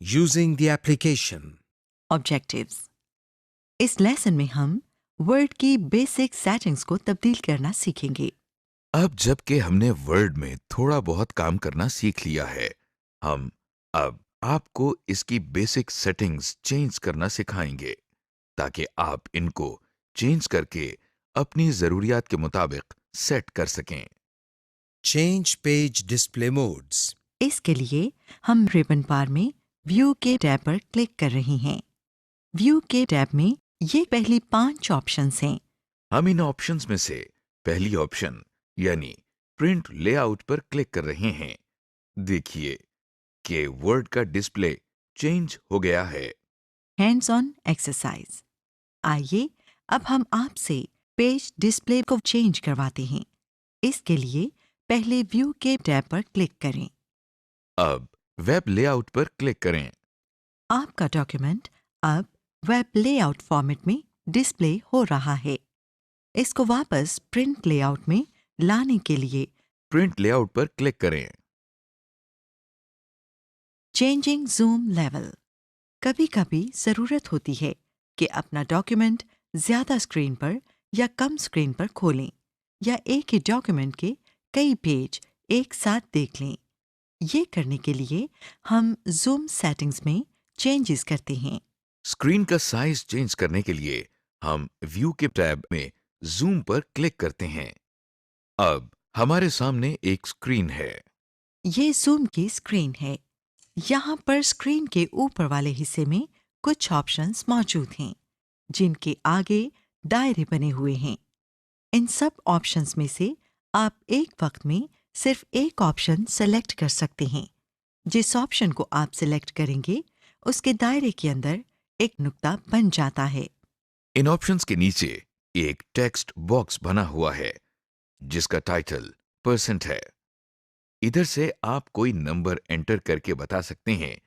Using the application. Objectives. इस lesson में हम वर्ड की बेसिक सेटिंग्स को तब्दील करना सीखेंगे। अब जबकि हमने वर्ड में थोड़ा बहुत काम करना सीख लिया है, हम अब आपको इसकी बेसिक सेटिंग्स चेंज करना सिखाएंगे ताकि आप इनको चेंज करके अपनी जरूरियात के मुताबिक सेट कर सकें। Change page display modes. इसके लिए हम रिबन बार में व्यू के टैब पर क्लिक कर रहे हैं। व्यू के टैब में ये पहली 5 ऑप्शंस हैं। हम इन ऑप्शंस में से पहली ऑप्शन यानी प्रिंट लेआउट पर क्लिक कर रहे हैं। देखिए कि वर्ड का डिस्प्ले चेंज हो गया है। Hands on exercise. आइए अब हम आपसे पेज डिस्प्ले को चेंज करवाते हैं। इसके लिए पहले व्यू के टैब पर क्लिक करें। अब वेब लेआउट पर क्लिक करें। आपका डॉक्यूमेंट अब वेब लेआउट फॉर्मेट में डिस्प्ले हो रहा है। इसको वापस प्रिंट लेआउट में लाने के लिए प्रिंट लेआउट पर क्लिक करें। Changing zoom level. कभी कभी ज़रूरत होती है कि अपना डॉक्यूमेंट ज़्यादा स्क्रीन पर या कम स्क्रीन पर खोलें या एक ही डॉक्यूमेंट के कई पेज एक साथ देख लें। ये करने के लिए हम जूम सेटिंग्स में चेंजेस करते हैं। स्क्रीन का साइज चेंज करने के लिए हम व्यू के टैब में जूम पर क्लिक करते हैं। अब हमारे सामने एक स्क्रीन है। ये जूम की स्क्रीन है। यहाँ पर स्क्रीन के ऊपर वाले हिस्से में कुछ ऑप्शंस मौजूद हैं जिनके आगे दायरे बने हुए हैं। इन सब ऑप्शंस में से आप एक वक्त में सिर्फ एक ऑप्शन सेलेक्ट कर सकते हैं। जिस ऑप्शन को आप सिलेक्ट करेंगे उसके दायरे के अंदर एक नुक्ता बन जाता है। इन ऑप्शंस के नीचे एक टेक्स्ट बॉक्स बना हुआ है जिसका टाइटल % है। इधर से आप कोई नंबर एंटर करके बता सकते हैं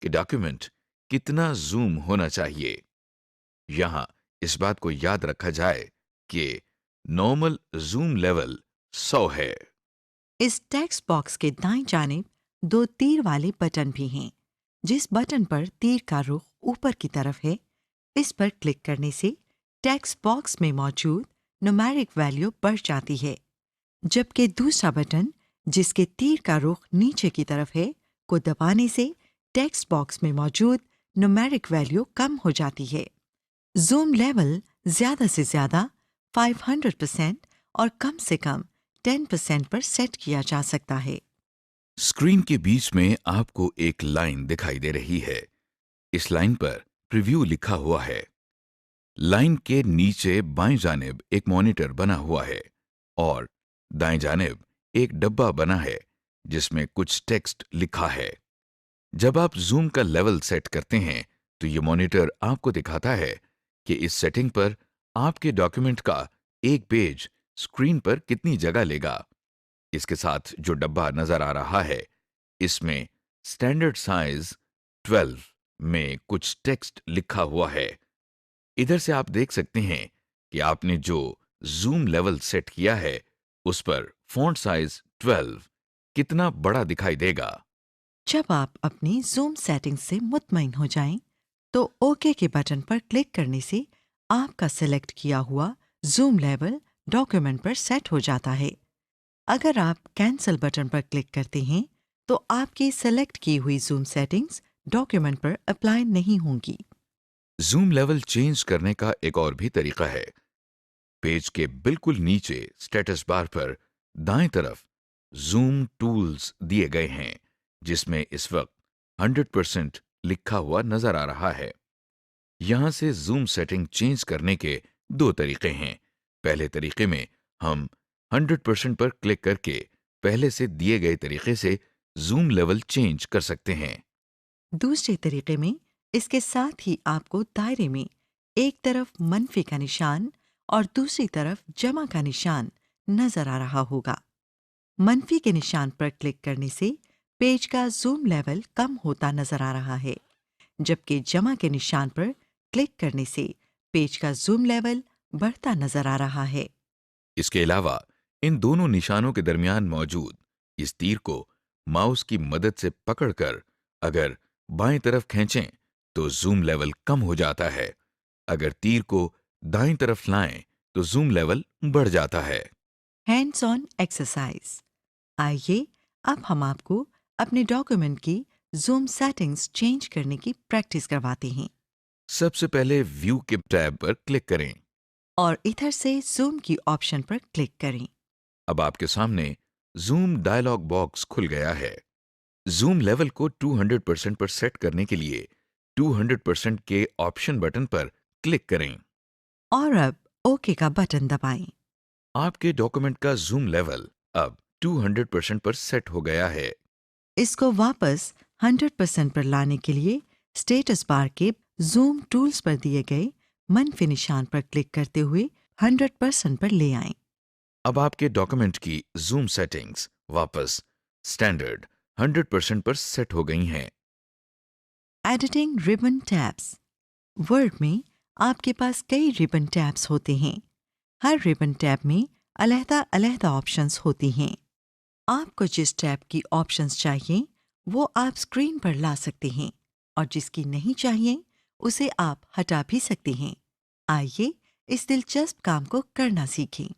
कि डॉक्यूमेंट कितना जूम होना चाहिए। यहां इस बात को याद रखा जाए कि नॉर्मल जूम लेवल 100 है। इस टेक्स्ट बॉक्स के दाईं जानिब 2 तीर वाले बटन भी हैं। जिस बटन पर तीर का रुख ऊपर की तरफ है, इस पर क्लिक करने से टेक्स्ट बॉक्स में मौजूद न्यूमेरिक वैल्यू बढ़ जाती है, जबकि दूसरा बटन जिसके तीर का रुख नीचे की तरफ है को दबाने से टेक्स्ट बॉक्स में मौजूद न्यूमेरिक वैल्यू कम हो जाती है। जूम लेवल ज़्यादा से ज़्यादा 500% और कम से कम 10% पर सेट किया जा सकता है। स्क्रीन के बीच में आपको एक लाइन दिखाई दे रही है। इस लाइन पर प्रीव्यू लिखा हुआ है। लाइन के नीचे बाएं जानिब एक मॉनिटर बना हुआ है और दाएं जानिब एक डब्बा बना है जिसमें कुछ टेक्स्ट लिखा है। जब आप जूम का लेवल सेट करते हैं तो ये मॉनिटर आपको दिखाता है कि इस सेटिंग पर आपके डॉक्यूमेंट का एक पेज स्क्रीन पर कितनी जगह लेगा। इसके साथ जो डब्बा नजर आ रहा है इसमें स्टैंडर्ड साइज 12 में कुछ टेक्स्ट लिखा हुआ है। इधर से आप देख सकते हैं कि आपने जो जूम लेवल सेट किया है उस पर फॉन्ट साइज 12 कितना बड़ा दिखाई देगा। जब आप अपनी जूम सेटिंग से मुतमईन हो जाएं, तो ओके के बटन पर क्लिक करने से आपका सेलेक्ट किया हुआ जूम लेवल डॉक्यूमेंट पर सेट हो जाता है। अगर आप कैंसिल बटन पर क्लिक करते हैं तो आपकी सेलेक्ट की हुई जूम सेटिंग्स डॉक्यूमेंट पर अप्लाई नहीं होंगी। जूम लेवल चेंज करने का एक और भी तरीका है। पेज के बिल्कुल नीचे स्टेटस बार पर दाएं तरफ जूम टूल्स दिए गए हैं जिसमें इस वक्त 100% लिखा हुआ नजर आ रहा है। यहां से जूम सेटिंग चेंज करने के 2 तरीके हैं। पहले तरीके में हम 100% पर क्लिक करके पहले से दिए गए तरीके से जूम लेवल चेंज कर सकते हैं। दूसरे तरीके में इसके साथ ही आपको दायरे में एक तरफ मनफी का निशान और दूसरी तरफ जमा का निशान नजर आ रहा होगा। मनफी के निशान पर क्लिक करने से पेज का जूम लेवल कम होता नजर आ रहा है, जबकि जमा के निशान पर क्लिक करने से पेज का जूम लेवल बढ़ता नजर आ रहा है। इसके अलावा इन दोनों निशानों के दरमियान मौजूद इस तीर को माउस की मदद से पकड़कर अगर बाएं तरफ खींचें तो जूम लेवल कम हो जाता है। अगर तीर को दाईं तरफ लाएं तो जूम लेवल बढ़ जाता है। Hands on exercise. आइए अब हम आपको अपने डॉक्यूमेंट की जूम सेटिंग्स चेंज करने की प्रैक्टिस करवाते हैं सबसे पहले व्यू के टैब पर क्लिक करें। और इधर से जूम की ऑप्शन पर क्लिक करें। अब आपके सामने जूम डायलॉग बॉक्स खुल गया है। जूम लेवल को 200% पर सेट करने के लिए 200% के ऑप्शन बटन पर क्लिक करें। और अब ओके का बटन दबाएं। आपके डॉक्यूमेंट का जूम लेवल अब 200% पर सेट हो गया है। इसको वापस 100% पर लाने के लिए स्टेटस बार के जूम टूल्स पर दिए गए मनफी निशान पर क्लिक करते हुए 100% पर ले आएं। अब आपके डॉक्यूमेंट की जूम सेटिंग्स वापस स्टैंडर्ड 100% पर सेट हो गई हैं। Editing ribbon tabs. वर्ड में आपके पास कई रिबन टैब्स होते हैं। हर रिबन टैब में अलग-अलग ऑप्शंस होती हैं। आपको जिस टैब की ऑप्शंस चाहिए वो आप स्क्रीन पर ला सकते हैं और जिसकी नहीं चाहिए उसे आप हटा भी सकते हैं। आइए इस दिलचस्प काम को करना सीखें।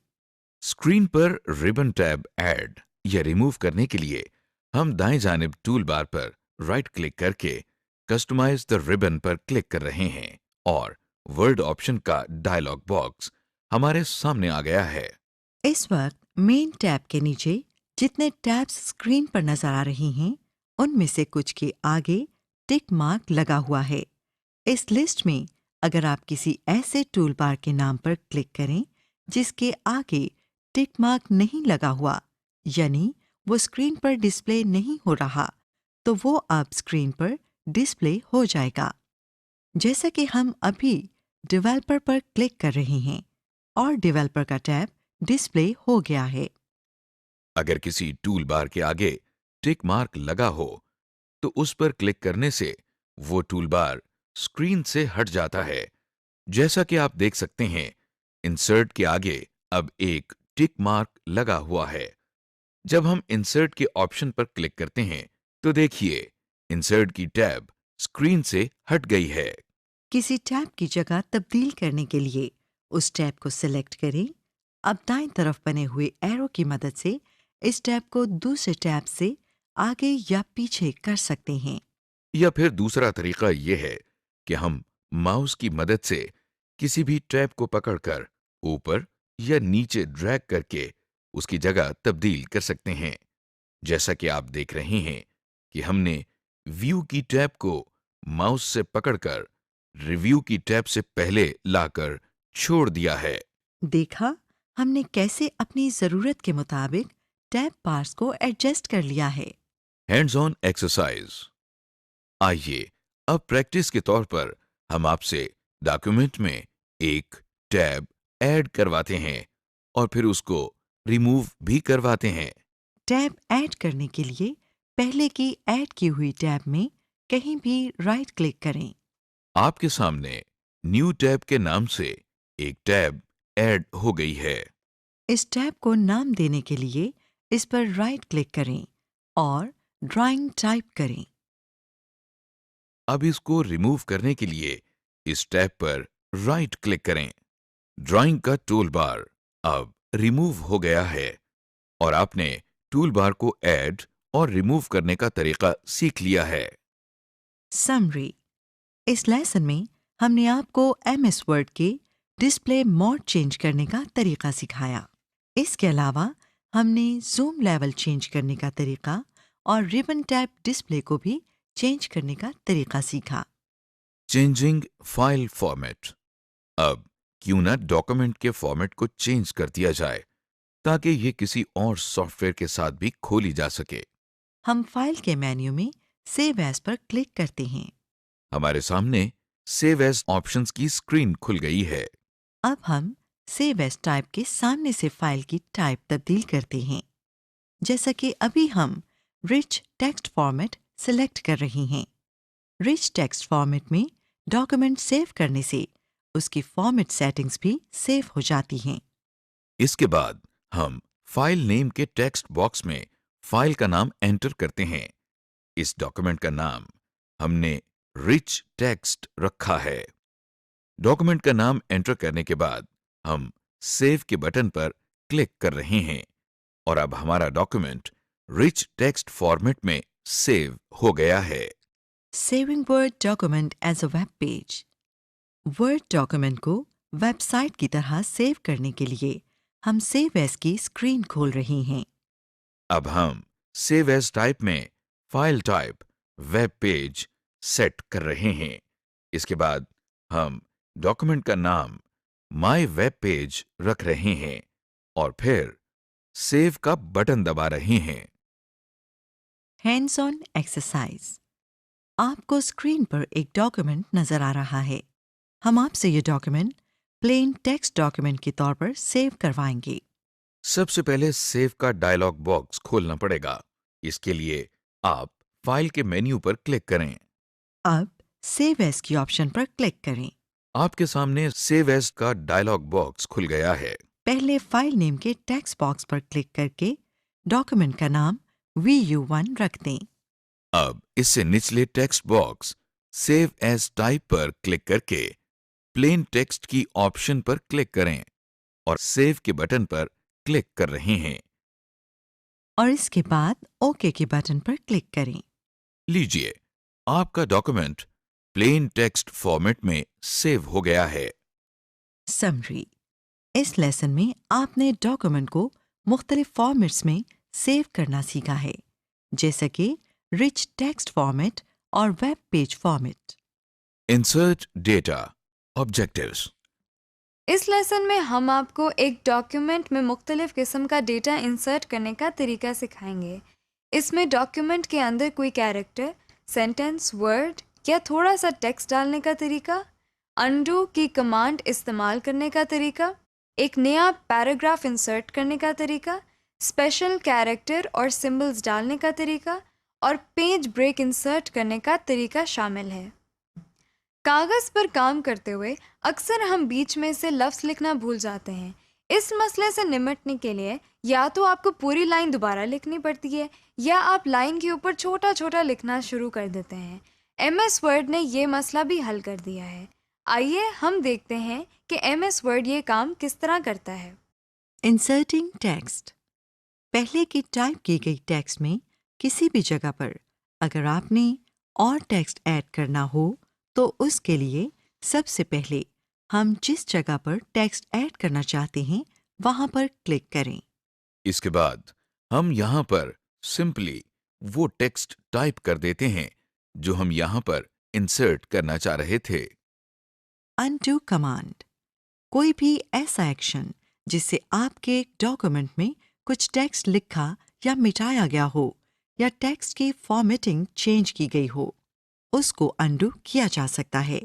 स्क्रीन पर रिबन टैब ऐड या रिमूव करने के लिए हम दाएं जानिब टूल बार पर राइट क्लिक करके कस्टमाइज द रिबन पर क्लिक कर रहे हैं और वर्ड ऑप्शन का डायलॉग बॉक्स हमारे सामने आ गया है। इस वक्त मेन टैब के नीचे जितने टैब्स स्क्रीन पर नजर आ रही हैं उनमें से कुछ के आगे टिक मार्क लगा हुआ है। इस लिस्ट में अगर आप किसी ऐसे टूल बार के नाम पर क्लिक करें जिसके आगे टिक मार्क नहीं लगा हुआ यानी वो स्क्रीन पर डिस्प्ले नहीं हो रहा तो वो अब स्क्रीन पर डिस्प्ले हो जाएगा। जैसा कि हम अभी डेवलपर पर क्लिक कर रहे हैं और डेवलपर का टैब डिस्प्ले हो गया है। अगर किसी टूल बार के आगे टिक मार्क लगा हो तो उस पर क्लिक करने से वो टूल बार स्क्रीन से हट जाता है। जैसा कि आप देख सकते हैं, इंसर्ट के आगे अब एक टिक मार्क लगा हुआ है। जब हम इंसर्ट के ऑप्शन पर क्लिक करते हैं तो देखिए इंसर्ट की टैब स्क्रीन से हट गई है। किसी टैब की जगह तब्दील करने के लिए उस टैब को सिलेक्ट करें। अब दाईं तरफ बने हुए एरो की मदद से इस टैब को दूसरे टैब से आगे या पीछे कर सकते हैं। या फिर दूसरा तरीका यह है कि हम माउस की मदद से किसी भी टैब को पकड़कर ऊपर या नीचे ड्रैग करके उसकी जगह तब्दील कर सकते हैं। जैसा कि आप देख रहे हैं कि हमने व्यू की टैब को माउस से पकड़कर रिव्यू की टैब से पहले लाकर छोड़ दिया है। देखा हमने कैसे अपनी जरूरत के मुताबिक टैब बार्स को एडजस्ट कर लिया है। Hands on exercise. आइए अब प्रैक्टिस के तौर पर हम आपसे डॉक्यूमेंट में एक टैब ऐड करवाते हैं और फिर उसको रिमूव भी करवाते हैं। टैब ऐड करने के लिए पहले की ऐड की हुई टैब में कहीं भी राइट क्लिक करें। आपके सामने न्यू टैब के नाम से एक टैब ऐड हो गई है। इस टैब को नाम देने के लिए इस पर राइट क्लिक करें और ड्राइंग टाइप करें। अब इसको रिमूव करने के लिए इस टैब पर राइट क्लिक करें। ड्राइंग का टूल बार अब रिमूव हो गया है और आपने टूल बार को ऐड और रिमूव करने का तरीका सीख लिया है। समरी। इस लेसन में हमने आपको MS वर्ड के डिस्प्ले मोड चेंज करने का तरीका सिखाया। इसके अलावा हमने जूम लेवल चेंज करने का तरीका और रिबन टैब डिस्प्ले को भी चेंज करने का तरीका सीखा। Changing file format. अब क्यों ना डॉक्यूमेंट के फॉर्मेट को चेंज कर दिया जाए ताकि ये किसी और सॉफ्टवेयर के साथ भी खोली जा सके। हम फाइल के मेन्यू में सेव एज पर क्लिक करते हैं। हमारे सामने सेव एज ऑप्शंस की स्क्रीन खुल गई है। अब हम सेव एज टाइप के सामने से फाइल की टाइप तब्दील करते हैं। जैसा कि अभी हम रिच टेक्स्ट फॉर्मेट सिलेक्ट कर रहे हैं। रिच टेक्स्ट फॉर्मेट में डॉक्यूमेंट सेव करने से उसकी फॉर्मेट सेटिंग्स भी सेव हो जाती हैं। इसके बाद हम फाइल नेम के टेक्स्ट बॉक्स में फाइल का नाम एंटर करते हैं। इस डॉक्यूमेंट का नाम हमने रिच टेक्स्ट रखा है। डॉक्यूमेंट का नाम एंटर करने के बाद हम सेव के बटन पर क्लिक कर रहे हैं और अब हमारा डॉक्यूमेंट रिच टेक्स्ट फॉर्मेट में सेव हो गया है। Saving Word document as a web page. Word document को वेबसाइट की तरह सेव करने के लिए हम सेव एज की स्क्रीन खोल रहे हैं। अब हम सेव एज टाइप में file type web page set कर रहे हैं। इसके बाद हम डॉक्यूमेंट का नाम माय वेब पेज रख रहे हैं और फिर सेव का बटन दबा रहे हैं। Hands on exercise. आपको स्क्रीन पर एक डॉक्यूमेंट नजर आ रहा है। हम आपसे ये डॉक्यूमेंट प्लेन टेक्स्ट डॉक्यूमेंट के तौर पर सेव करवाएंगे। सबसे पहले सेव का डायलॉग बॉक्स खोलना पड़ेगा। इसके लिए आप फाइल के मेन्यू पर क्लिक करें। अब सेव एज की ऑप्शन पर क्लिक करें। आपके सामने सेव एज का डायलॉग बॉक्स खुल गया है। पहले फाइल नेम के टेक्स्ट बॉक्स पर क्लिक करके डॉक्यूमेंट का नाम VU1 रख दें। अब इससे निचले text box save as type पर क्लिक करके प्लेन टेक्स्ट की ऑप्शन पर क्लिक करें और सेव के बटन पर क्लिक कर रहे हैं। और इसके बाद ओके के बटन पर क्लिक करें। लीजिए, आपका डॉक्यूमेंट प्लेन टेक्स्ट फॉर्मेट में सेव हो गया है। समरी। इस लेसन में आपने डॉक्यूमेंट को मुख्तलिफ फॉर्मेट्स में सेव करना सीखा है, जैसे कि रिच टेक्स्ट फॉर्मेट और web page format. Insert data objectives. इस लेसन में हम आपको एक डॉक्यूमेंट में मुख्तलिफ किस्म का डेटा इंसर्ट करने का तरीका सिखाएंगे। इसमें डॉक्यूमेंट के अंदर कोई कैरेक्टर, सेंटेंस, वर्ड या थोड़ा सा टेक्स्ट डालने का तरीका, अंडू की कमांड इस्तेमाल करने का तरीका, एक नया पैराग्राफ इंसर्ट करने का तरीका, स्पेशल कैरेक्टर और सिंबल्स डालने का तरीका और पेज ब्रेक इंसर्ट करने का तरीका शामिल है। कागज़ पर काम करते हुए अक्सर हम बीच में से लफ्ज़ लिखना भूल जाते हैं। इस मसले से निपटने के लिए या तो आपको पूरी लाइन दोबारा लिखनी पड़ती है या आप लाइन के ऊपर छोटा छोटा लिखना शुरू कर देते हैं। MS वर्ड ने ये मसला भी हल कर दिया है। आइए हम देखते हैं कि MS वर्ड ये काम किस तरह करता है। Inserting text. पहले की टाइप की गई टेक्स्ट में किसी भी जगह पर अगर आपने और टेक्स्ट ऐड करना हो तो उसके लिए सबसे पहले हम जिस जगह पर टेक्स्ट ऐड करना चाहते हैं वहां पर क्लिक करें। इसके बाद हम यहां पर सिंपली वो टेक्स्ट टाइप कर देते हैं जो हम यहां पर इंसर्ट करना चाह रहे थे। Undo command. कोई भी ऐसा एक्शन जिससे आपके डॉक्यूमेंट में कुछ टेक्स्ट लिखा या मिटाया गया हो या टेक्स्ट की फॉर्मेटिंग चेंज की गई हो, उसको अनडू किया जा सकता है।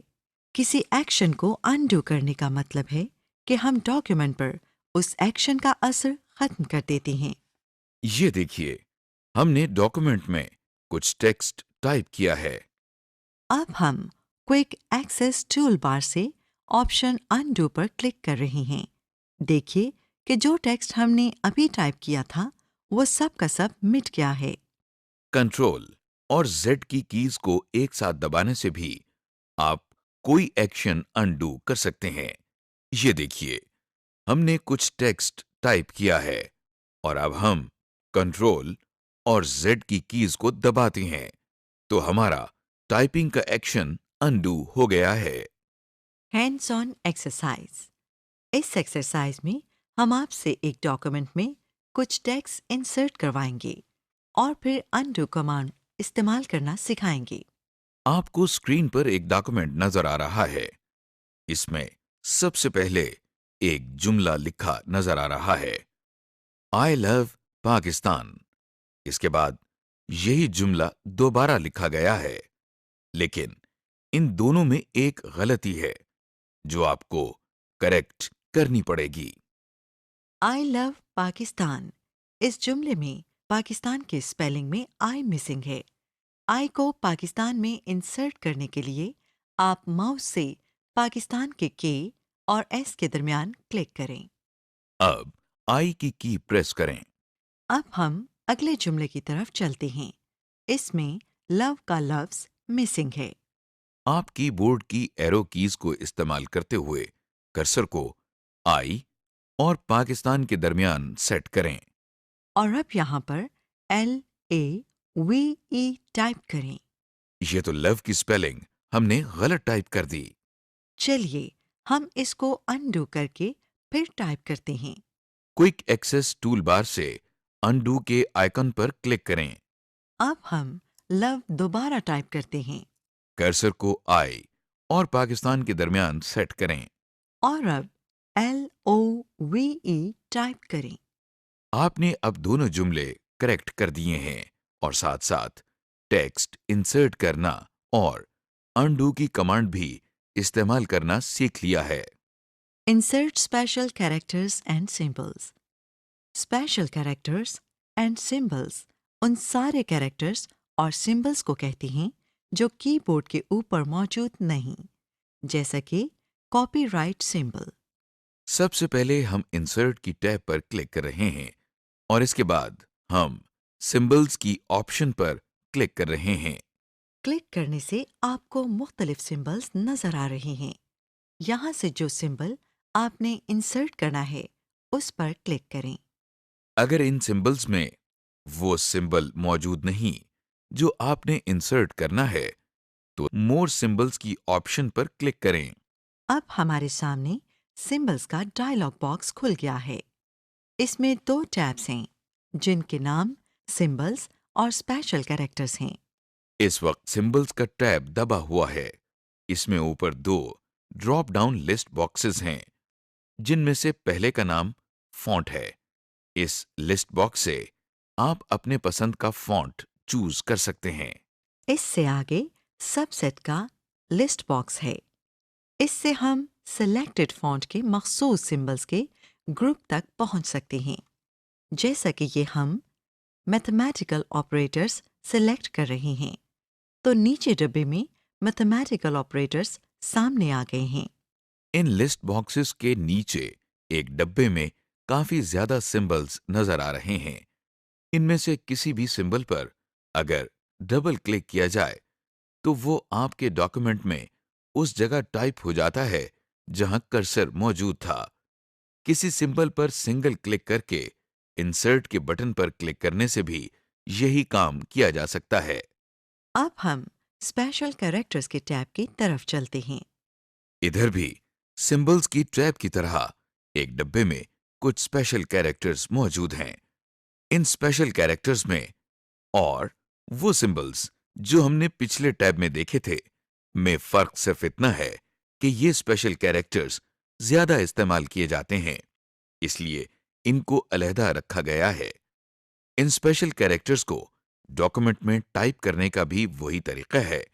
किसी एक्शन को अनडू करने का मतलब है कि हम डॉक्यूमेंट पर उस एक्शन का असर खत्म कर देते हैं। ये देखिए, हमने डॉक्यूमेंट में कुछ टेक्स्ट टाइप किया है। अब हम क्विक एक्सेस टूल बार से ऑप्शन अनडू पर क्लिक कर रहे हैं। देखिए कि जो टेक्स्ट हमने अभी टाइप किया था वो सब का सब मिट गया है। कंट्रोल और Z की कीज को एक साथ दबाने से भी आप कोई एक्शन अनडू कर सकते हैं। ये देखिए, हमने कुछ टेक्स्ट टाइप किया है और अब हम कंट्रोल और Z की कीज को दबाते हैं तो हमारा टाइपिंग का एक्शन अनडू हो गया है। Hands on exercise. इस एक्सरसाइज में हम आपसे एक डॉक्यूमेंट में कुछ टेक्स्ट इंसर्ट करवाएंगे और फिर अनडू कमांड इस्तेमाल करना सिखाएंगे। आपको स्क्रीन पर एक डॉक्यूमेंट नजर आ रहा है। इसमें सबसे पहले एक जुमला लिखा नजर आ रहा है, आई लव पाकिस्तान। इसके बाद यही जुमला दोबारा लिखा गया है, लेकिन इन दोनों में एक गलती है जो आपको करेक्ट करनी पड़ेगी। I love Pakistan. इस जुमले में पाकिस्तान के स्पेलिंग में आई मिसिंग है। आई को पाकिस्तान में इंसर्ट करने के लिए आप माउस से पाकिस्तान के और एस के दरमियान क्लिक करें। अब आई की प्रेस करें। अब हम अगले जुमले की तरफ चलते हैं। इसमें लव का लफ्ज मिसिंग है। आप कीबोर्ड की एरो कीज को इस्तेमाल करते हुए कर्सर को आई और पाकिस्तान के दरमियान सेट करें। और अब यहाँ पर LAVE टाइप करें। ये तो लव की स्पेलिंग हमने गलत टाइप कर दी। चलिए हम इसको अनडू करके फिर टाइप करते हैं। क्विक एक्सेस टूल बार से अनडू के आइकन पर क्लिक करें। अब हम लव दोबारा टाइप करते हैं कर्सर को आई और पाकिस्तान के दरमियान सेट करें। और अब LOVE टाइप करें। आपने अब दोनों जुमले करेक्ट कर दिए हैं और साथ साथ टेक्स्ट इंसर्ट करना और अनडू की कमांड भी इस्तेमाल करना सीख लिया है। Insert special characters and symbols. Special characters and symbols उन सारे कैरेक्टर्स और सिंबल्स को कहते हैं जो कीबोर्ड के ऊपर मौजूद नहीं, जैसा कि कॉपीराइट सिंबल। सबसे पहले हम इंसर्ट की टैब पर क्लिक कर रहे हैं और इसके बाद हम सिंबल्स की ऑप्शन पर क्लिक कर रहे हैं। क्लिक करने से आपको मुख्तलिफ सिंबल्स नजर आ रहे हैं। यहाँ से जो सिंबल आपने इंसर्ट करना है उस पर क्लिक करें। अगर इन सिंबल्स में वो सिंबल मौजूद नहीं जो आपने इंसर्ट करना है तो मोर सिंबल्स की ऑप्शन पर क्लिक करें। अब हमारे सामने सिंबल्स का डायलॉग बॉक्स खुल गया है। इसमें 2 टैब्स हैं जिनके नाम सिंबल्स और स्पेशल कैरेक्टर्स हैं। इस वक्त सिंबल्स का टैब दबा हुआ है। इसमें ऊपर 2 ड्रॉप डाउन लिस्ट बॉक्सेस हैं जिनमें से पहले का नाम फॉन्ट है। इस लिस्ट बॉक्स से आप अपने पसंद का फॉन्ट चूज कर सकते हैं। इससे आगे सबसेट का लिस्ट बॉक्स है। इससे हम सिलेक्टेड फॉन्ट के मखसूस सिंबल्स के ग्रुप तक पहुंच सकते हैं। जैसा कि ये हम मैथमेटिकल ऑपरेटर्स सिलेक्ट कर रहे हैं तो नीचे डब्बे में मैथमेटिकल ऑपरेटर्स सामने आ गए हैं। इन लिस्ट बॉक्सेस के नीचे एक डब्बे में काफी ज्यादा सिंबल्स नजर आ रहे हैं। इनमें से किसी भी सिंबल पर अगर डबल क्लिक किया जाए तो वो आपके डॉक्यूमेंट में उस जगह टाइप हो जाता है जहां कर्सर मौजूद था। किसी सिंबल पर सिंगल क्लिक करके इंसर्ट के बटन पर क्लिक करने से भी यही काम किया जा सकता है। अब हम स्पेशल कैरेक्टर्स के टैब की तरफ चलते हैं। इधर भी सिंबल्स की टैब की तरह एक डब्बे में कुछ स्पेशल कैरेक्टर्स मौजूद हैं। इन स्पेशल कैरेक्टर्स में और वो सिंबल्स जो हमने पिछले टैब में देखे थे में फर्क सिर्फ इतना है कि ये स्पेशल कैरेक्टर्स ज्यादा इस्तेमाल किए जाते हैं, इसलिए इनको अलहदा रखा गया है। इन स्पेशल कैरेक्टर्स को डॉक्यूमेंट में टाइप करने का भी वही तरीका है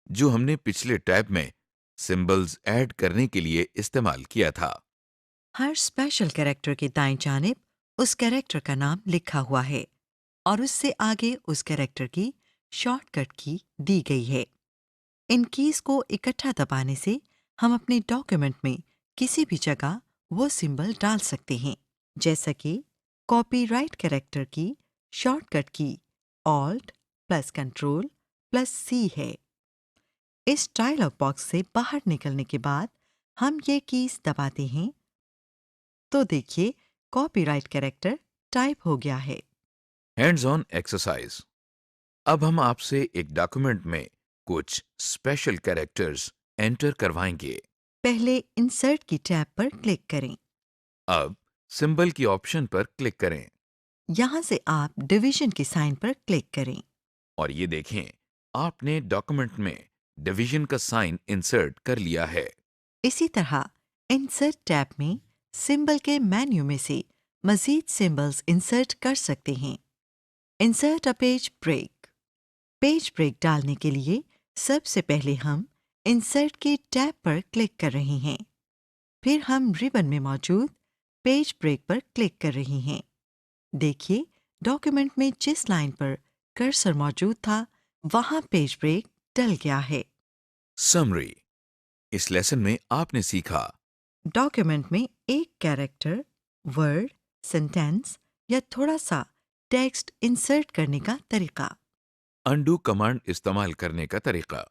जो हमने पिछले टैब में सिंबल्स ऐड करने के लिए इस्तेमाल किया था। हर स्पेशल कैरेक्टर के दाएं जानिब उस कैरेक्टर का नाम लिखा हुआ है और उससे आगे उस कैरेक्टर की शॉर्टकट की दी गई है। इन कीज को इकट्ठा दबाने से हम अपने डॉक्यूमेंट में किसी भी जगह वो सिंबल डाल सकते हैं, जैसा कि कॉपीराइट कैरेक्टर की शॉर्टकट की Alt + Ctrl + C है। इस डायलॉग बॉक्स से बाहर निकलने के बाद हम ये कीज दबाते हैं तो देखिए कॉपीराइट कैरेक्टर टाइप हो गया है। Hands on exercise. अब हम आपसे एक डॉक्यूमेंट में कुछ स्पेशल कैरेक्टर्स एंटर करवाएंगे। पहले इंसर्ट की टैब पर क्लिक करें। अब सिंबल की ऑप्शन पर क्लिक करें यहाँ से आप डिवीजन के साइन पर क्लिक करें। और ये देखें आपने डॉक्यूमेंट में डिवीजन का साइन इंसर्ट कर लिया है। इसी तरह इंसर्ट टैब में सिंबल के मेन्यू में से मजीद सिंबल्स इंसर्ट कर सकते हैं। Insert a page break. Page break डालने के लिए सबसे पहले हम इंसर्ट की टैब पर क्लिक कर रहे हैं, फिर हम रिबन में मौजूद पेज ब्रेक पर क्लिक कर रहे हैं। देखिए डॉक्यूमेंट में जिस लाइन पर कर्सर मौजूद था वहां पेज ब्रेक डल गया है। समरी। इस लेसन में आपने सीखा डॉक्यूमेंट में एक कैरेक्टर, वर्ड, सेंटेंस या थोड़ा सा टेक्स्ट इंसर्ट करने का तरीका। अंडू कमांड इस्तेमाल करने का तरीका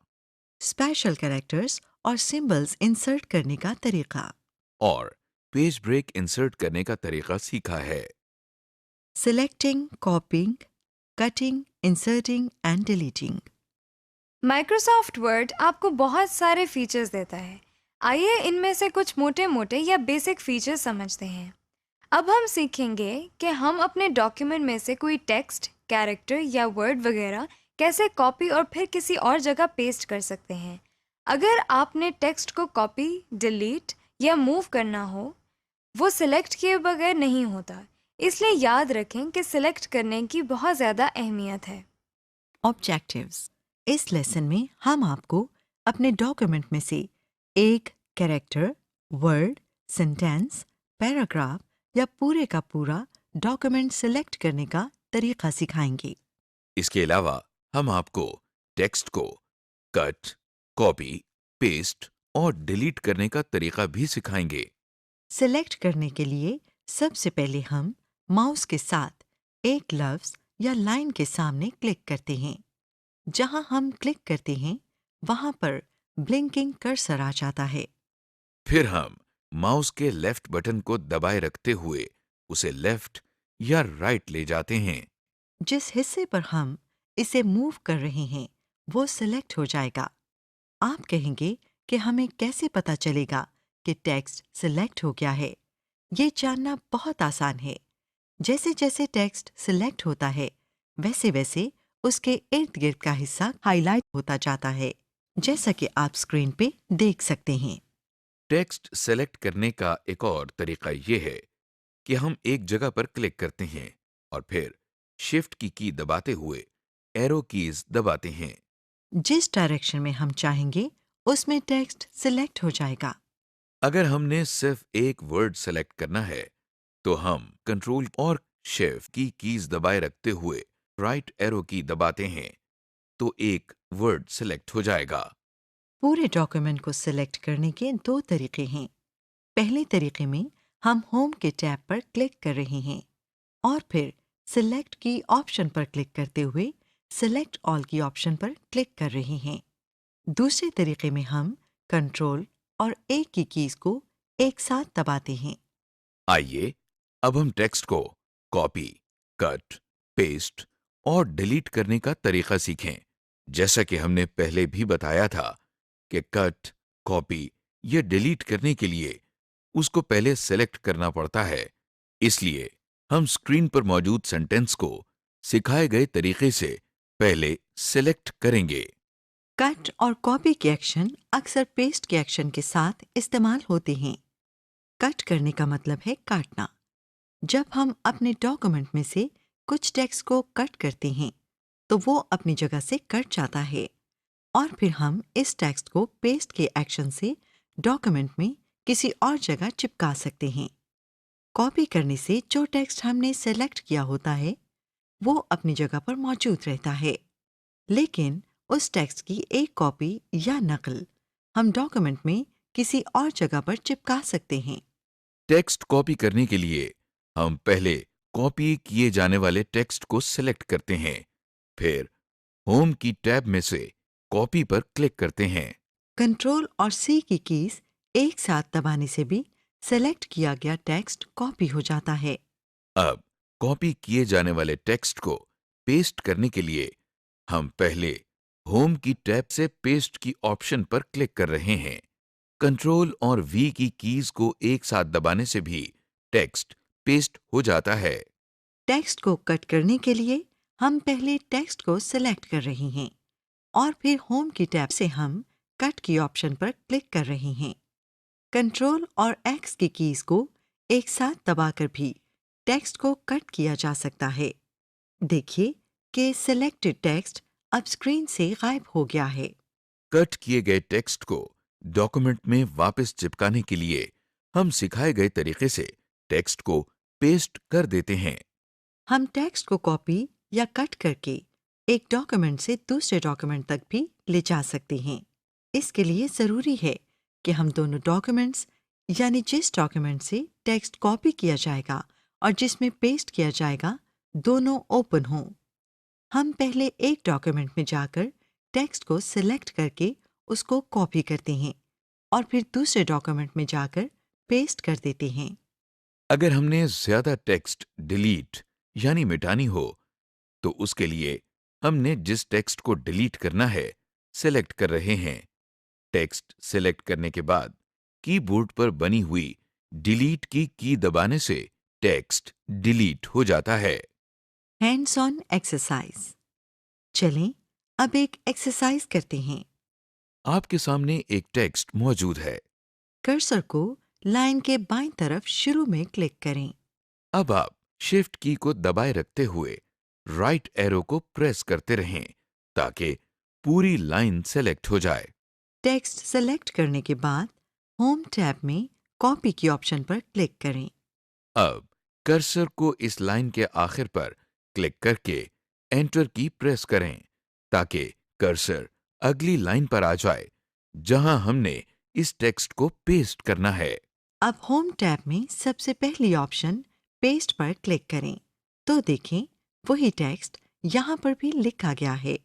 स्पेशल कैरेक्टर्स और सिंबल्स इंसर्ट करने का तरीका, और पेज ब्रेक इंसर्ट करने का तरीका सीखा है। Selecting, कॉपिंग, cutting, inserting and deleting. Microsoft word आपको बहुत सारे फीचर्स देता है। आइए इनमें से कुछ मोटे मोटे या बेसिक फीचर्स समझते हैं। अब हम सीखेंगे कि हम अपने डॉक्यूमेंट में से कोई टेक्स्ट, कैरेक्टर या वर्ड वगैरह कैसे कॉपी और फिर किसी और जगह पेस्ट कर सकते हैं। अगर आपने टेक्स्ट को कॉपी, डिलीट या मूव करना हो, वो सिलेक्ट किए बगैर नहीं होता। इसलिए याद रखें कि सिलेक्ट करने की बहुत ज़्यादा अहमियत है। ऑब्जेक्टिव्स। इस लेसन में हम आपको अपने डॉक्यूमेंट में से एक कैरेक्टर, वर्ड, सेंटेंस, पैराग्राफ या पूरे का पूरा डॉक्यूमेंट सिलेक्ट करने का तरीका सिखाएंगे। इसके अलावा हम आपको टेक्स्ट को कट, कॉपी, पेस्ट और डिलीट करने का तरीका भी सिखाएंगे। सिलेक्ट करने के लिए सबसे पहले हम माउस के साथ एक लफ्ज या लाइन के सामने क्लिक करते हैं। जहां हम क्लिक करते हैं वहां पर ब्लिंकिंग कर्सर आ जाता है। फिर हम माउस के लेफ्ट बटन को दबाए रखते हुए उसे लेफ्ट या राइट ले जाते हैं। जिस हिस्से पर हम इसे मूव कर रहे हैं वो सिलेक्ट हो जाएगा। आप कहेंगे कि हमें कैसे पता चलेगा कि टेक्स्ट सिलेक्ट हो गया है। ये जानना बहुत आसान है। जैसे जैसे टेक्स्ट सिलेक्ट होता है वैसे वैसे उसके इर्द गिर्द का हिस्सा हाईलाइट होता जाता है, जैसा कि आप स्क्रीन पे देख सकते हैं। टेक्स्ट सेलेक्ट करने का एक और तरीका ये है कि हम एक जगह पर क्लिक करते हैं और फिर शिफ्ट की दबाते हुए एरो कीज दबाते हैं। जिस डायरेक्शन में हम चाहेंगे उसमें टेक्स्ट सिलेक्ट हो जाएगा। अगर हमने सिर्फ एक वर्ड सेलेक्ट करना है तो हम कंट्रोल और शिफ्ट की कीज दबाए रखते हुए राइट एरो की दबाते हैं तो एक वर्ड सेलेक्ट हो जाएगा। पूरे डॉक्यूमेंट को सिलेक्ट करने के दो तरीके हैं। पहले तरीके में हम होम के टैब पर क्लिक कर रहे हैं और फिर सिलेक्ट की ऑप्शन पर क्लिक करते हुए सिलेक्ट ऑल की ऑप्शन पर क्लिक कर रहे हैं। दूसरे तरीके में हम कंट्रोल और ए की कीज को एक साथ दबाते हैं। आइए अब हम टेक्स्ट को कॉपी, कट, पेस्ट और डिलीट करने का तरीका सीखें। जैसा कि हमने पहले भी बताया था कि कट, कॉपी या डिलीट करने के लिए उसको पहले सेलेक्ट करना पड़ता है। इसलिए हम स्क्रीन पर मौजूद सेंटेंस को सिखाए गए तरीके से पहले सेलेक्ट करेंगे। कट और कॉपी के एक्शन अक्सर पेस्ट के एक्शन के साथ इस्तेमाल होते हैं। कट करने का मतलब है काटना। जब हम अपने डॉक्यूमेंट में से कुछ टेक्स्ट को कट करते हैं तो वो अपनी जगह से कट जाता है और फिर हम इस टेक्स्ट को पेस्ट के एक्शन से डॉक्यूमेंट में किसी और जगह चिपका सकते हैं। कॉपी करने से जो टेक्स्ट हमने सेलेक्ट किया होता है वो अपनी जगह पर मौजूद रहता है, लेकिन उस टेक्स्ट की एक कॉपी या नकल हम डॉक्यूमेंट में किसी और जगह पर चिपका सकते हैं। टेक्स्ट कॉपी करने के लिए हम पहले कॉपी किए जाने वाले टेक्स्ट को सिलेक्ट करते हैं, फिर होम की टैब में से कॉपी पर क्लिक करते हैं। कंट्रोल और सी की कीज एक साथ दबाने से भी सेलेक्ट किया गया टेक्स्ट कॉपी हो जाता है। अब कॉपी किए जाने वाले टेक्स्ट को पेस्ट करने के लिए हम पहले होम की टैब से पेस्ट की ऑप्शन पर क्लिक कर रहे हैं। कंट्रोल और वी की कीज को एक साथ दबाने से भी टेक्स्ट पेस्ट हो जाता है। टेक्स्ट को कट करने के लिए हम पहले टेक्स्ट को सिलेक्ट कर रहे हैं और फिर होम की टैब से हम कट की ऑप्शन पर क्लिक कर रहे हैं। कंट्रोल और एक्स की कीज को एक साथ दबाकर भी टेक्स्ट को कट किया जा सकता है। देखिए कि सिलेक्टेड टेक्स्ट अब स्क्रीन से गायब हो गया है। कट किए गए टेक्स्ट को डॉक्यूमेंट में वापस चिपकाने के लिए हम सिखाए गए तरीके से टेक्स्ट को पेस्ट कर देते हैं। हम टेक्स्ट को कॉपी या कट करके एक डॉक्यूमेंट से दूसरे डॉक्यूमेंट तक भी ले जा सकते हैं। इसके लिए ज़रूरी है कि हम दोनों डॉक्यूमेंट्स यानी जिस डॉक्यूमेंट से टेक्स्ट कॉपी किया जाएगा और जिसमें पेस्ट किया जाएगा दोनों ओपन हों। हम पहले एक डॉक्यूमेंट में जाकर टेक्स्ट को सिलेक्ट करके उसको कॉपी करते हैं और फिर दूसरे डॉक्यूमेंट में जाकर पेस्ट कर देते हैं। अगर हमने ज्यादा टेक्स्ट डिलीट यानी मिटानी हो तो उसके लिए हमने जिस टेक्स्ट को डिलीट करना है सेलेक्ट कर रहे हैं। टेक्स्ट सेलेक्ट करने के बाद कीबोर्ड पर बनी हुई डिलीट की दबाने से टेक्स्ट डिलीट हो जाता है। Hands on exercise. चलें अब एक एक्सरसाइज करते हैं। आपके सामने एक टेक्स्ट मौजूद है। कर्सर को लाइन के बाईं तरफ शुरू में क्लिक करें। अब आप शिफ्ट की को दबाए रखते हुए राइट एरो को प्रेस करते रहें ताकि पूरी लाइन सेलेक्ट हो जाए। टेक्स्ट सेलेक्ट करने के बाद होम टैब में कॉपी की ऑप्शन पर क्लिक करें। अब कर्सर को इस लाइन के आखिर पर क्लिक करके एंटर की प्रेस करें ताकि कर्सर अगली लाइन पर आ जाए जहां हमने इस टेक्स्ट को पेस्ट करना है। अब होम टैब में सबसे पहली ऑप्शन पेस्ट पर क्लिक करें तो देखें वही टेक्स्ट यहाँ पर भी लिखा गया है।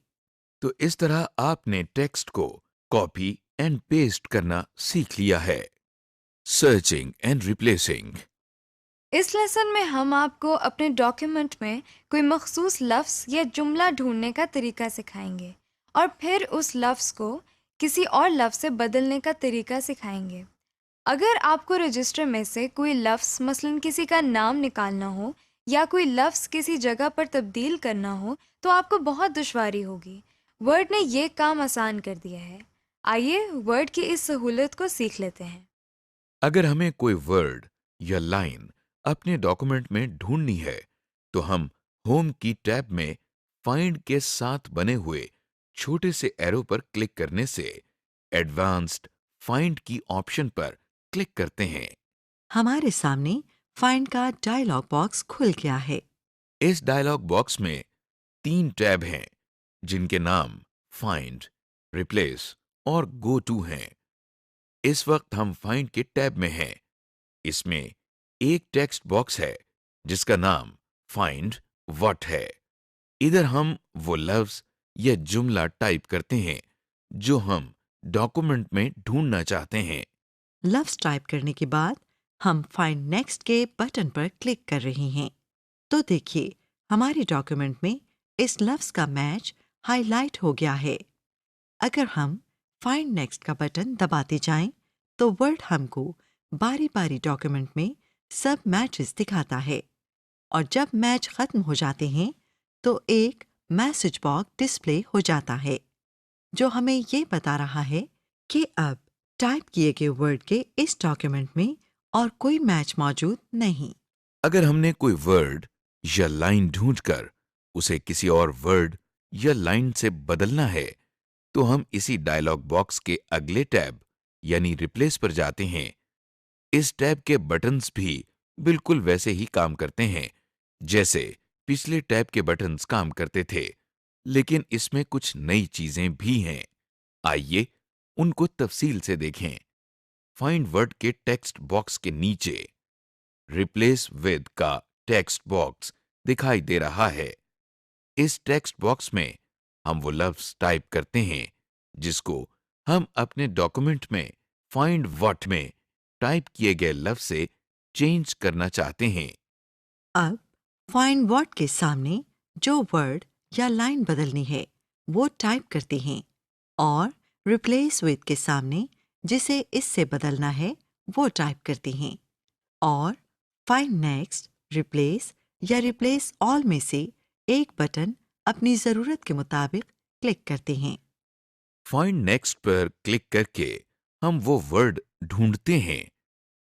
तो इस तरह आपने टेक्स्ट को कॉपी एंड पेस्ट करना सीख लिया है। Searching and replacing. इस लेसन में हम आपको अपने डॉक्यूमेंट में कोई मखसूस लफ्ज़ या जुमला ढूंढने का तरीका सिखाएंगे और फिर उस लफ्ज़ को किसी और लफ्ज़ से बदलने का तरीका सिखाएंगे। अगर आपको रजिस्टर में से कोई लफ्ज़ मसलन किसी का नाम निकालना हो या कोई लफ्ज़ किसी जगह पर तब्दील करना हो तो आपको बहुत दुश्वारी होगी। वर्ड ने ये काम आसान कर दिया है। आइए वर्ड की इस सहूलत को सीख लेते हैं। अगर हमें कोई वर्ड या लाइन अपने डॉक्यूमेंट में ढूंढनी है तो हम होम की टैब में फाइंड के साथ बने हुए छोटे से एरो पर क्लिक करने से एडवांस्ड फाइंड की ऑप्शन पर क्लिक करते हैं। हमारे सामने फाइंड का डायलॉग बॉक्स खुल गया है। इस डायलॉग बॉक्स में 3 टैब हैं जिनके नाम फाइंड, रिप्लेस और गो टू हैं। इस वक्त हम फाइंड के टैब में हैं। इसमें एक टेक्स्ट बॉक्स है जिसका नाम फाइंड व्हाट है। इधर हम वो लफ्ज या जुमला टाइप करते हैं जो हम डॉक्यूमेंट में ढूंढना चाहते हैं। लफ्ज़ टाइप करने के बाद हम फाइंड नेक्स्ट के बटन पर क्लिक कर रहे हैं तो देखिए हमारे डॉक्यूमेंट में इस लफ्ज़ का मैच हाईलाइट हो गया है। अगर हम फाइंड नेक्स्ट का बटन दबाते जाएं तो वर्ड हमको बारी बारी डॉक्यूमेंट में सब मैचेस दिखाता है और जब मैच खत्म हो जाते हैं तो एक मैसेज बॉक्स डिस्प्ले हो जाता है जो हमें ये बता रहा है कि अब टाइप किए गए वर्ड के इस डॉक्यूमेंट में और कोई मैच मौजूद नहीं। अगर हमने कोई वर्ड या लाइन ढूंढकर उसे किसी और वर्ड या लाइन से बदलना है तो हम इसी डायलॉग बॉक्स के अगले टैब यानी रिप्लेस पर जाते हैं। इस टैब के बटन्स भी बिल्कुल वैसे ही काम करते हैं जैसे पिछले टैब के बटन्स काम करते थे, लेकिन इसमें कुछ नई चीजें भी हैं। आइए उनको तफसील से देखें। फाइंड वर्ड के टेक्स्ट बॉक्स के नीचे रिप्लेस विद का टेक्स्ट बॉक्स दिखाई दे रहा है। इस टेक्स्ट बॉक्स में हम वो लफ्ज टाइप करते हैं जिसको हम अपने डॉक्यूमेंट में फाइंड व्हाट में टाइप किए गए लफ्ज से चेंज करना चाहते हैं। अब फाइंड व्हाट के सामने जो वर्ड या लाइन बदलनी है वो टाइप करते हैं और रिप्लेस विद के सामने जिसे इससे बदलना है वो टाइप करते हैं और फाइंड नेक्स्ट, रिप्लेस या रिप्लेस ऑल में से एक बटन अपनी ज़रूरत के मुताबिक क्लिक करते हैं। फाइंड नेक्स्ट पर क्लिक करके हम वो वर्ड ढूंढते हैं।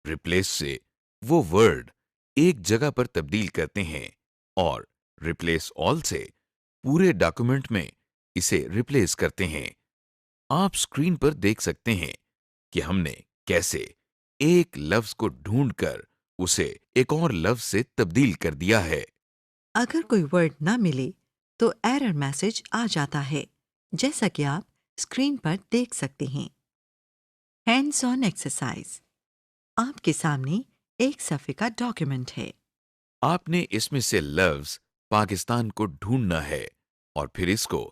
रिप्लेस से वो वर्ड एक जगह पर तब्दील करते हैं और रिप्लेस ऑल से पूरे डॉक्यूमेंट में इसे रिप्लेस करते हैं। आप स्क्रीन पर देख सकते हैं कि हमने कैसे एक लफ्ज को ढूंढकर उसे एक और लफ्ज से तब्दील कर दिया है। अगर कोई वर्ड ना मिले तो एरर मैसेज आ जाता है जैसा कि आप स्क्रीन पर देख सकते हैं। Hands on exercise. आपके सामने एक सफ़े का डॉक्यूमेंट है। आपने इसमें से लफ्ज पाकिस्तान को ढूंढना है और फिर इसको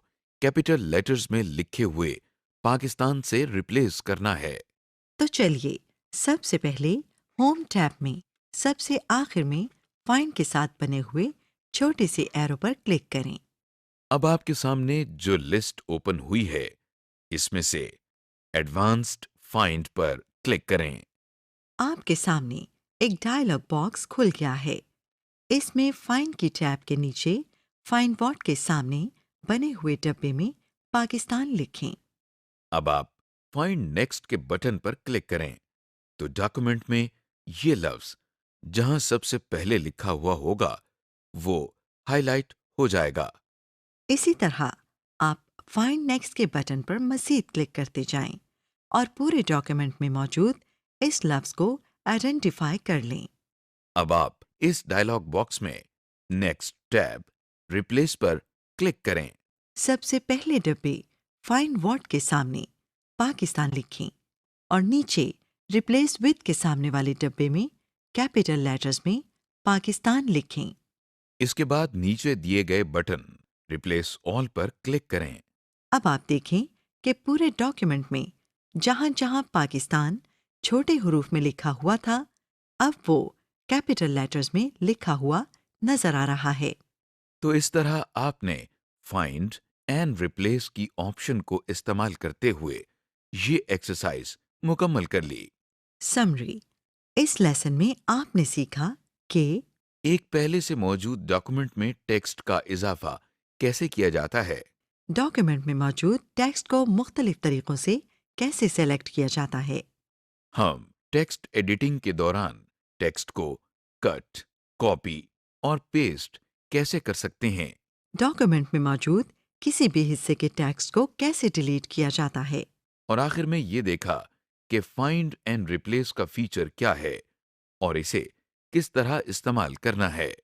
कैपिटल लेटर्स में लिखे हुए पाकिस्तान से रिप्लेस करना है। तो चलिए सबसे पहले होम टैब में सबसे आखिर में फाइंड के साथ बने हुए छोटे से एरो पर क्लिक करें। अब आपके सामने जो लिस्ट ओपन हुई है, इसमें से एडवांस्ड फाइंड पर क्लिक करें। आपके सामने एक डायलॉग बॉक्स खुल गया है। इसमें फाइंड की टैब के नीचे फाइंड व्हाट के सामने बने हुए डब्बे में पाकिस्तान लिखें। अब आप फाइंड नेक्स्ट के बटन पर क्लिक करें तो डॉक्यूमेंट में ये लफ्ज जहां सबसे पहले लिखा हुआ होगा वो हाईलाइट हो जाएगा। इसी तरह आप फाइंड नेक्स्ट के बटन पर मज़ीद क्लिक करते जाएं और पूरे डॉक्यूमेंट में मौजूद इस लफ्ज को आइडेंटिफाई कर लें। अब आप इस डायलॉग बॉक्स में नेक्स्ट टैब रिप्लेस पर क्लिक करें। सबसे पहले डब्बे फाइंड व्हाट के सामने पाकिस्तान लिखें और नीचे रिप्लेस विद के सामने वाले डब्बे में कैपिटल लेटर्स में पाकिस्तान लिखें। इसके बाद नीचे दिए गए बटन रिप्लेस ऑल पर क्लिक करें। अब आप देखें कि पूरे डॉक्यूमेंट में जहां जहां पाकिस्तान छोटे हरूफ में लिखा हुआ था, अब वो कैपिटल लेटर्स में लिखा हुआ नजर आ रहा है। तो इस तरह आपने फाइंड एंड रिप्लेस की ऑप्शन को इस्तेमाल करते हुए ये एक्सरसाइज मुकम्मल कर ली। समरी: इस लेसन में आपने सीखा कि एक पहले से मौजूद डॉक्यूमेंट में टेक्स्ट का इजाफा कैसे किया जाता है, डॉक्यूमेंट में मौजूद टेक्स्ट को मुख्तलिफ तरीकों से कैसे सेलेक्ट किया जाता है, हम टेक्स्ट एडिटिंग के दौरान टेक्स्ट को कट, कॉपी और पेस्ट कैसे कर सकते हैं, डॉक्यूमेंट में मौजूद किसी भी हिस्से के टेक्स्ट को कैसे डिलीट किया जाता है। और आखिर में ये देखा कि फाइंड एंड रिप्लेस का फीचर क्या है और इसे किस तरह इस्तेमाल करना है।